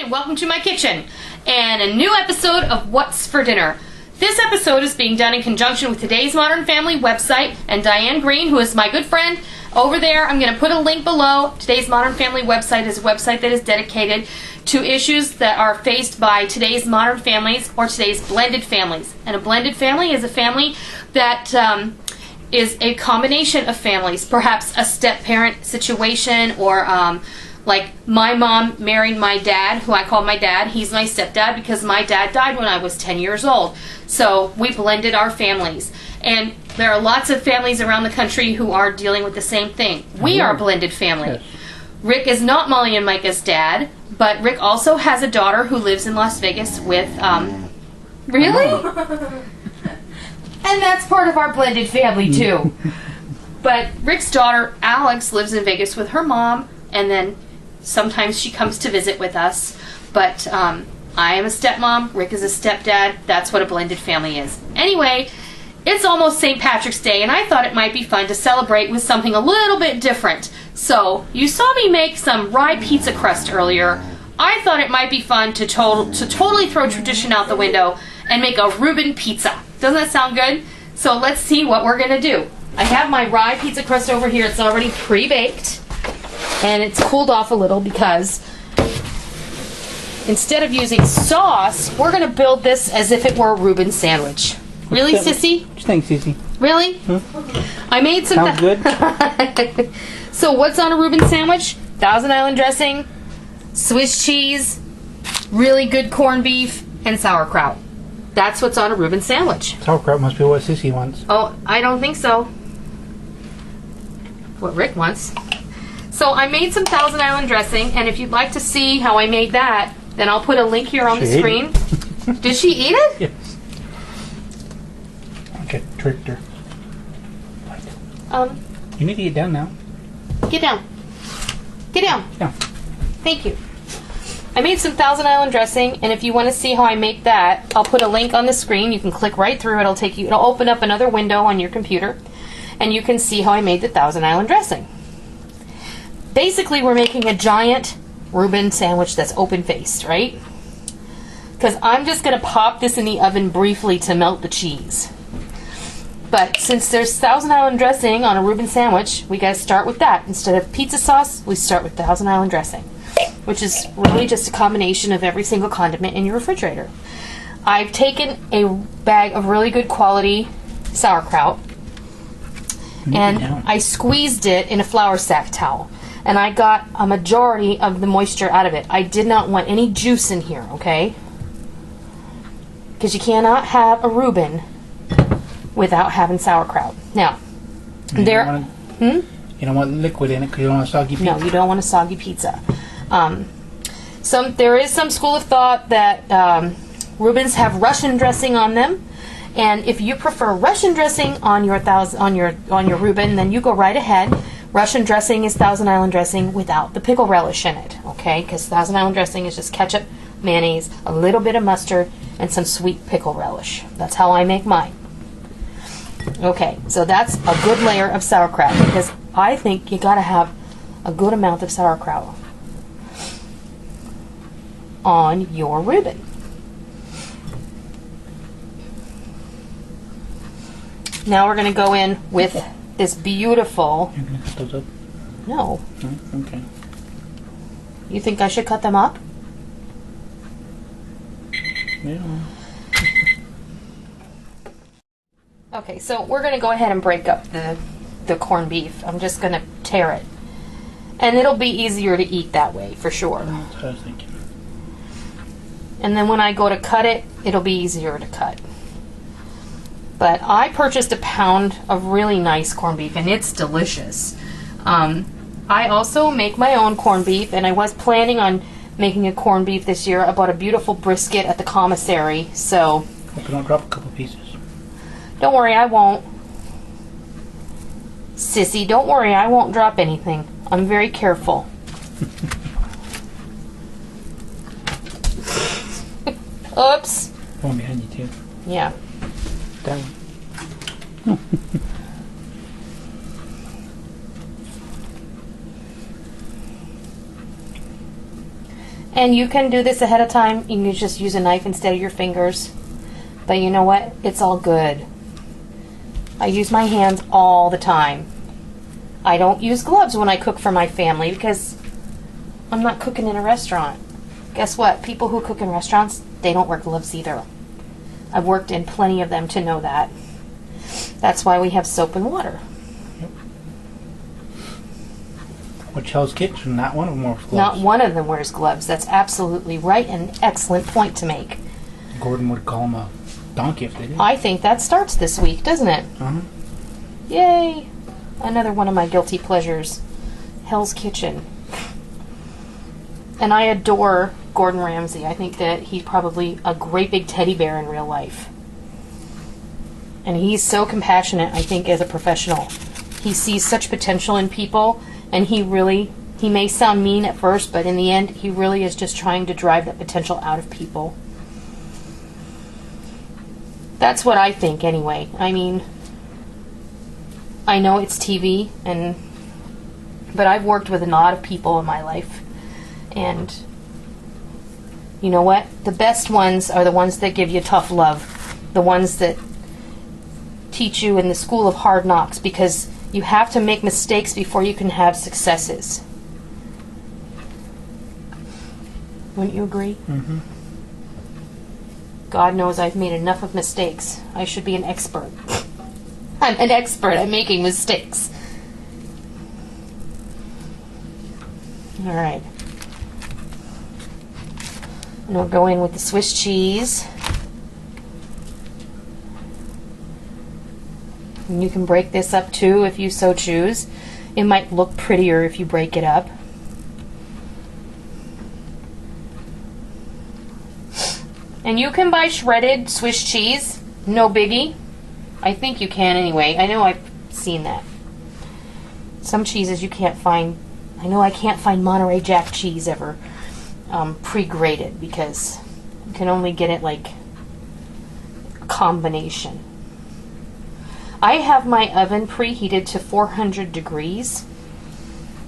and welcome to my kitchen and a new episode of What's for Dinner. This episode is being done in conjunction with Today's Modern Family website and Diane Green, who is my good friend over there. I'm going to put a link below. Today's Modern Family website is a website that is dedicated to issues that are faced by today's modern families or today's blended families. And a blended family is a family that is a combination of families, perhaps a step-parent situation or like my mom married my dad, who I call my dad. He's my stepdad because my dad died when I was 10 years old. So we blended our families. And there are lots of families around the country who are dealing with the same thing. We are a blended family. Yes. Rick is not Molly and Micah's dad, but Rick also has a daughter who lives in Las Vegas with, really? And that's part of our blended family too. But Rick's daughter, Alex, lives in Vegas with her mom, and then sometimes she comes to visit with us. But I am a stepmom, Rick is a stepdad. That's what a blended family is. Anyway, it's almost St. Patrick's Day, and I thought it might be fun to celebrate with something a little bit different. So, you saw me make some rye pizza crust earlier. I thought it might be fun to totally throw tradition out the window and make a Ruben pizza. Doesn't that sound good? So let's see what we're going to do. I have my rye pizza crust over here. It's already pre-baked. And it's cooled off a little because instead of using sauce, we're going to build this as if it were a Reuben sandwich. Really, Sissy? What do you think, Sissy? Really? I made some... Sounds good. So what's on a Reuben sandwich? Thousand Island dressing, Swiss cheese, really good corned beef, and sauerkraut. That's what's on a Reuben sandwich. Sauerkraut must be what Sissy wants. Oh, I don't think so. What Rick wants. So I made some Thousand Island dressing, and if you'd like to see how I made that, then I'll put a link here on the screen. Did she eat it? Yes. Okay, tricked her. You need to get down now. Get down. Get down. Yeah. Thank you. I made some Thousand Island dressing, and if you want to see how I make that, I'll put a link on the screen. You can click right through. It'll open up another window on your computer, and you can see how I made the Thousand Island dressing. Basically, we're making a giant Reuben sandwich that's open-faced, right? Because I'm just going to pop this in the oven briefly to melt the cheese. But since there's Thousand Island dressing on a Reuben sandwich, we got to start with that. Instead of pizza sauce, we start with Thousand Island dressing, which is really just a combination of every single condiment in your refrigerator. I've taken a bag of really good quality sauerkraut, and I squeezed it in a flour sack towel. And I got a majority of the moisture out of it. I did not want any juice in here, okay? Because you cannot have a Reuben without having sauerkraut. Now, you don't want liquid in it because you don't want a soggy pizza. No, you don't want a soggy pizza. There is some school of thought that Reubens have Russian dressing on them, and if you prefer Russian dressing on your Reuben, then you go right ahead. Russian dressing is Thousand Island dressing without the pickle relish in it, okay? Because Thousand Island dressing is just ketchup, mayonnaise, a little bit of mustard, and some sweet pickle relish. That's how I make mine. Okay, so that's a good layer of sauerkraut because I think you gotta have a good amount of sauerkraut on your Reuben. Now we're gonna go in with this beautiful... You're gonna cut those up? No. Oh, okay. You think I should cut them up? Yeah. Okay, so we're going to go ahead and break up the corned beef. I'm just going to tear it. And it'll be easier to eat that way, for sure. That's what I was thinking. And then when I go to cut it, it'll be easier to cut. But I purchased a pound of really nice corned beef, and it's delicious. I also make my own corned beef, and I was planning on making a corned beef this year. I bought a beautiful brisket at the commissary, so... Hope you don't drop a couple pieces. Don't worry, I won't. Sissy, don't worry, I won't drop anything. I'm very careful. Oops. One behind you, too. Yeah. That one. And you can do this ahead of time. You can just use a knife instead of your fingers. But you know what? It's all good. I use my hands all the time. I don't use gloves when I cook for my family because I'm not cooking in a restaurant. Guess what? People who cook in restaurants, they don't wear gloves either. I've worked in plenty of them to know that. That's why we have soap and water. Yep. Which Hell's Kitchen, not one of them wears gloves. Not one of them wears gloves. That's absolutely right, and an excellent point to make. Gordon would call them a donkey if they did. I think that starts this week, doesn't it? Uh-huh. Yay! Another one of my guilty pleasures. Hell's Kitchen. And I adore Gordon Ramsay. I think that he's probably a great big teddy bear in real life. And he's so compassionate, I think, as a professional. He sees such potential in people, and he may sound mean at first, but in the end, he really is just trying to drive that potential out of people. That's what I think, anyway. I mean, I know it's TV, but I've worked with a lot of people in my life. And you know what? The best ones are the ones that give you tough love. The ones that teach you in the school of hard knocks, because you have to make mistakes before you can have successes. Wouldn't you agree? Mm-hmm. God knows I've made enough of mistakes. I should be an expert. I'm an expert at making mistakes. All right. And we're going with the Swiss cheese. And you can break this up too if you so choose. It might look prettier if you break it up. And you can buy shredded Swiss cheese, no biggie. I think you can anyway. I know I've seen that. Some cheeses you can't find. I know I can't find Monterey Jack cheese ever pre-grated because you can only get it like a combination. I have my oven preheated to 400 degrees,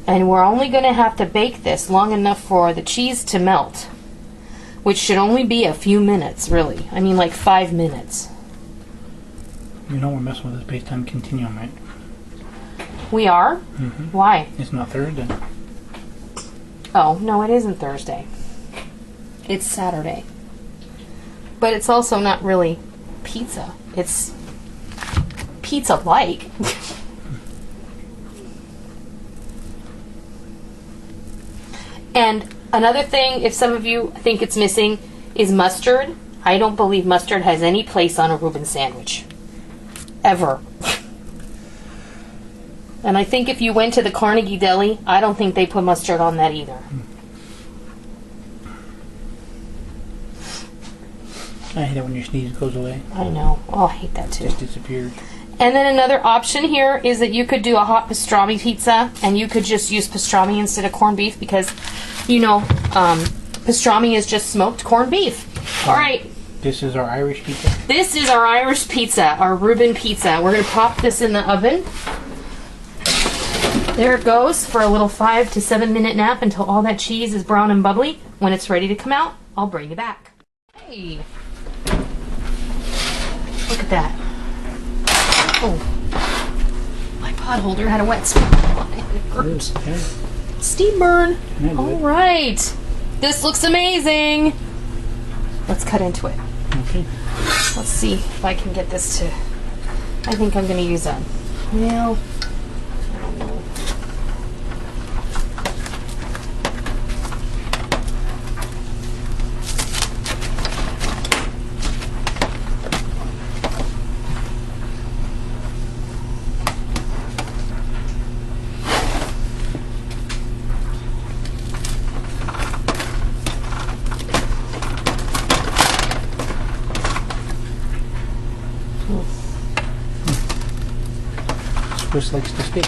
and we're only going to have to bake this long enough for the cheese to melt, which should only be a few minutes, really. I mean, like 5 minutes. You know we're messing with this space-time continuum, right? We are? Mm-hmm. Why? It's not Thursday. Oh, no, it isn't Thursday. It's Saturday. But it's also not really pizza. It's pizza-like. And another thing, if some of you think it's missing, is mustard. I don't believe mustard has any place on a Ruben sandwich. Ever. And I think if you went to the Carnegie Deli, I don't think they put mustard on that either. I hate it when your sneeze goes away. I know. Oh, I hate that too. Just disappears. And then another option here is that you could do a hot pastrami pizza, and you could just use pastrami instead of corned beef because, you know, pastrami is just smoked corned beef. All right. This is our Irish pizza. This is our Irish pizza, our Ruben pizza. We're going to pop this in the oven. There it goes for a little 5 to 7 minute nap until all that cheese is brown and bubbly. When it's ready to come out, I'll bring you back. Hey. Look at that. Oh. My pot holder had a wet spot on it. It hurt. Okay. Steam burn. Yeah, All right. This looks amazing. Let's cut into it. Okay. Let's see if I can get this to... I think I'm going to use a... Well... I don't know. Swiss likes to speak.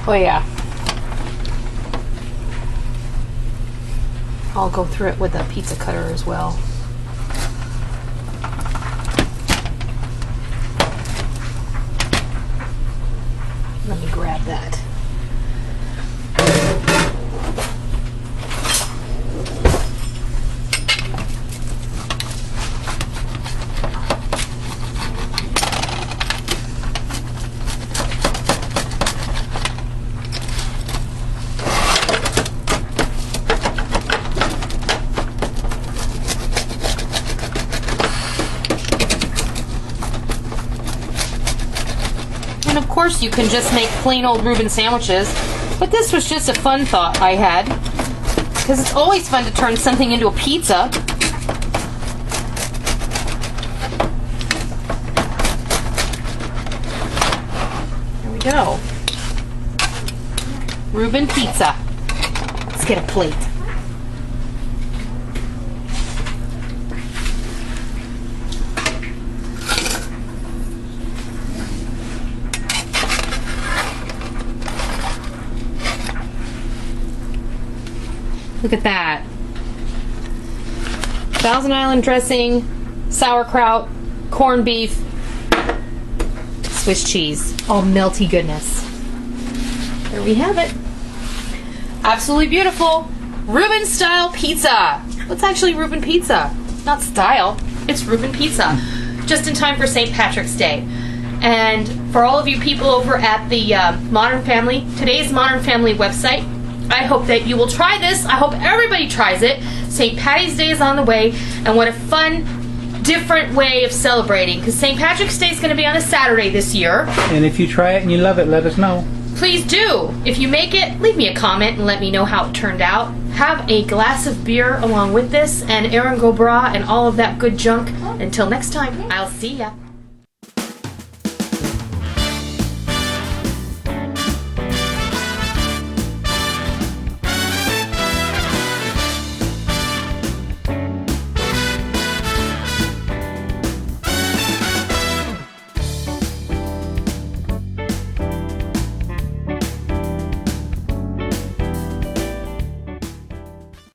Oh yeah. I'll go through it with a pizza cutter as well. Let me grab that. course, you can just make plain old Reuben sandwiches. But this was just a fun thought I had. Because it's always fun to turn something into a pizza. There we go. Reuben pizza. Let's get a plate. Look at that. Thousand Island dressing, sauerkraut, corned beef, Swiss cheese. All melty goodness. There we have it. Absolutely beautiful. Reuben style pizza. What's actually Reuben pizza? Not style. It's Reuben pizza. Just in time for St. Patrick's Day. And for all of you people over at the Modern Family, today's Modern Family website, I hope that you will try this. I hope everybody tries it. St. Patty's Day is on the way, and what a fun, different way of celebrating, because St. Patrick's Day is going to be on a Saturday this year. And if you try it and you love it, let us know. Please do. If you make it, leave me a comment and let me know how it turned out. Have a glass of beer along with this, and Erin Gobra and all of that good junk. Until next time, I'll see ya.